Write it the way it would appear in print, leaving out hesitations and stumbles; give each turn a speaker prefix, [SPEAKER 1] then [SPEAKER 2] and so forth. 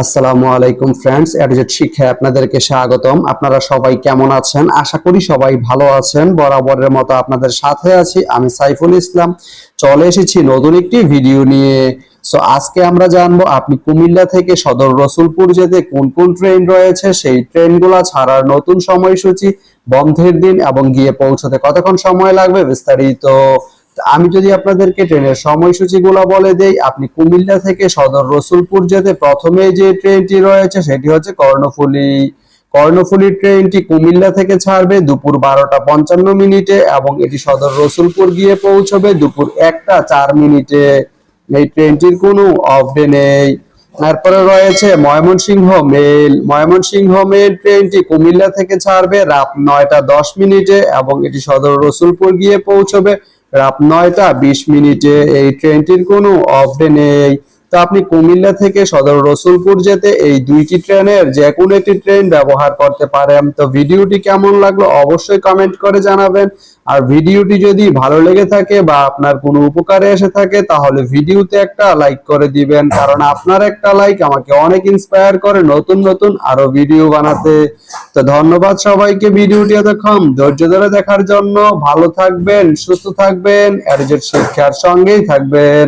[SPEAKER 1] আসসালামু আলাইকুম ফ্রেন্ডস, এডুজেট শিক্ষায় আপনাদেরকে স্বাগতম। আপনারা সবাই কেমন আছেন? আশা করি সবাই ভালো আছেন। বরাবরের মতো আপনাদের সাথে আছি আমি সাইফুল ইসলাম। চলে এসেছি নতুন একটি ভিডিও নিয়ে। আজকে আমরা জানবো আপনি কুমিল্লা থেকে সদর রসুলপুর যেতে কোন কোন ট্রেন রয়েছে, সেই ট্রেনগুলো ছাড়ার নতুন সময়সূচি, বন্ধের দিন এবং গিয়ে পৌঁছতে কতক্ষণ সময় লাগবে বিস্তারিত। আমি যদি আপনাদেরকে ট্রেনের সময়সূচিগুলো বলে দেই, আপনি কুমিল্লা থেকে সদর রসুলপুর যেতে প্রথমে যে ট্রেনটি রয়েছে সেটি হচ্ছে কর্ণফুলী। কর্ণফুলী ট্রেনটি কুমিল্লা থেকে ছাড়বে দুপুর 12টা 55 মিনিটে এবং এটি সদর রসুলপুর গিয়ে পৌঁছবে দুপুর 1টা 4 মিনিটে। এই ট্রেনটির কোনো অফ ডে নেই। তারপরে রয়েছে ময়মনসিংহ মেল। ময়মনসিংহ মেল ট্রেনটি কুমিল্লা থেকে ছাড়বে রাত 9টা 10 মিনিটে এবং এটি সদর রসুলপুর গিয়ে পৌঁছবে রাত 9টা 20 মিনিটে। এই ট্রেনটির কোনো অফ ডে নেই। তো আপনি কুমিল্লা থেকে সদর রসুলপুর যেতে এই দুইটি ট্রেনের যে কোনো একটি ট্রেন ব্যবহার করতে পারেন। তো ভিডিওটি কেমন লাগলো অবশ্যই কমেন্ট করে জানাবেন। আর ভিডিওটি যদি ভালো লেগে থাকে বা আপনার কোনো উপকারে এসে থাকে তাহলে ভিডিওতে একটা লাইক করে দিবেন, কারণ আপনার একটা লাইক আমাকে অনেক ইন্সপায়ার করে নতুন নতুন আরো ভিডিও বানাতে। তো ধন্যবাদ সবাইকে ভিডিওটি এতক্ষণ ধৈর্য ধরে দেখার জন্য। ভালো থাকবেন, সুস্থ থাকবেন, এডুজেট শিক্ষার সঙ্গেই থাকবেন।